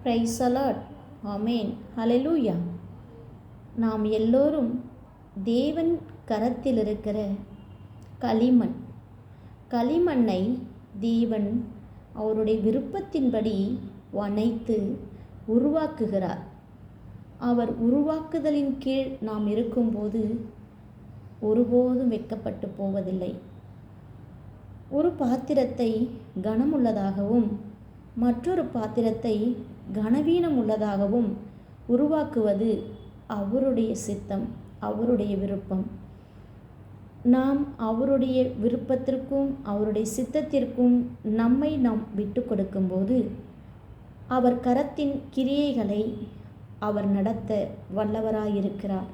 Price allot. ஆமேன். ஹalleluya. நாம் எல்லோரும் தேவன் கரத்தில் இருக்கிற களிமண்ணை தேவன் அவருடைய விருப்பத்தின்படி வனைத்து உருவாக்குகிறார். அவர் உருவாக்குதலின் கீழ் நாம் இருக்கும்போது ஒருபோதும் வெட்கப்பட்டு போவதில்லை. ஒரு பாத்திரத்தை கனமுள்ளதாகவும் மற்றொரு பாத்திரத்தை கனவீனம் உள்ளதாகவும் உருவாக்குவது அவருடைய சித்தம், அவருடைய விருப்பம். நாம் அவருடைய விருப்பத்திற்கும் அவருடைய சித்தத்திற்கும் நம்மை நாம் விட்டு கொடுக்கும்போது அவர் கரத்தின் கிரியைகளை அவர் நடத்த வல்லவராயிருக்கிறார்.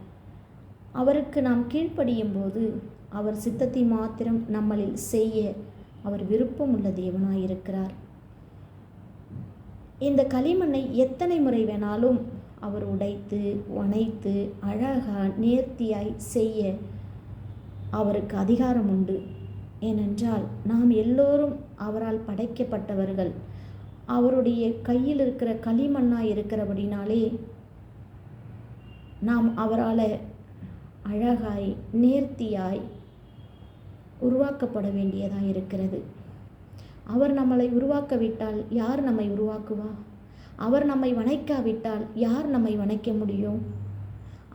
அவருக்கு நாம் கீழ்ப்படியும் போது அவர் சித்தத்தை மாத்திரம் நம்மளில் செய்ய அவர் விருப்பமுள்ள தேவனாயிருக்கிறார். இந்த களிமண்ணை எத்தனை முறை வேணாலும் அவர் உடைத்து வனைத்து அழகாக நேர்த்தியாய் செய்ய அவருக்கு அதிகாரம் உண்டு. ஏனென்றால் நாம் எல்லோரும் அவரால் படைக்கப்பட்டவர்கள். அவருடைய கையில் இருக்கிற களிமண்ணாய் இருக்கிறபடினாலே நாம் அவரால் அழகாய் நேர்த்தியாய் உருவாக்கப்பட வேண்டியதாக இருக்கிறது. அவர் நம்மளை உருவாக்கவிட்டால் யார் நம்மை உருவாக்குவா? அவர் நம்மை வணைக்காவிட்டால் யார் நம்மை வணைக்க முடியும்?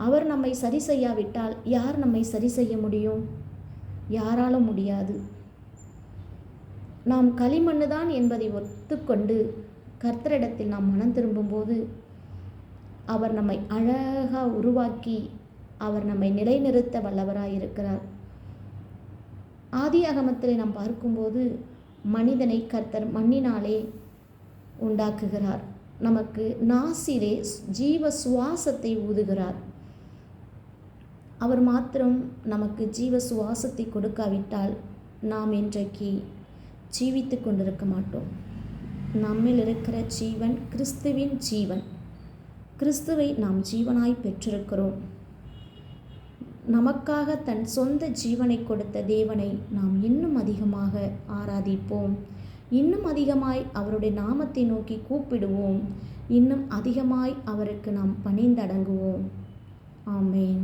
அவர் நம்மை சரி செய்யாவிட்டால் யார் நம்மை சரி செய்ய முடியும்? யாராலும் முடியாது. நாம் களிமண்ணு தான் என்பதை ஒத்துக்கொண்டு கர்த்தரிடத்தில் நாம் மனம் திரும்பும்போது அவர் நம்மை அழகாக உருவாக்கி அவர் நம்மை நிலைநிறுத்த வல்லவராயிருக்கிறார். ஆதியாகமத்தில் நாம் பார்க்கும்போது மனிதனை கர்த்தர் மண்ணினாலே உண்டாக்குகிறார். நமக்கு நாசிலே ஜீவ சுவாசத்தை ஊதுகிறார். அவர் மாத்திரம் நமக்கு ஜீவ சுவாசத்தை கொடுக்காவிட்டால் நாம் இன்றைக்கு ஜீவித்து கொண்டிருக்க மாட்டோம். நம்மில் இருக்கிற ஜீவன் கிறிஸ்துவின் ஜீவன். கிறிஸ்துவை நாம் ஜீவனாய் பெற்றிருக்கிறோம். நமக்காக தன் சொந்த ஜீவனை கொடுத்த தேவனை நாம் இன்னும் அதிகமாக ஆராதிப்போம். இன்னும் அதிகமாய் அவருடைய நாமத்தை நோக்கி கூப்பிடுவோம். இன்னும் அதிகமாய் அவருக்கு நாம் பணிந்தடங்குவோம். ஆமேன்.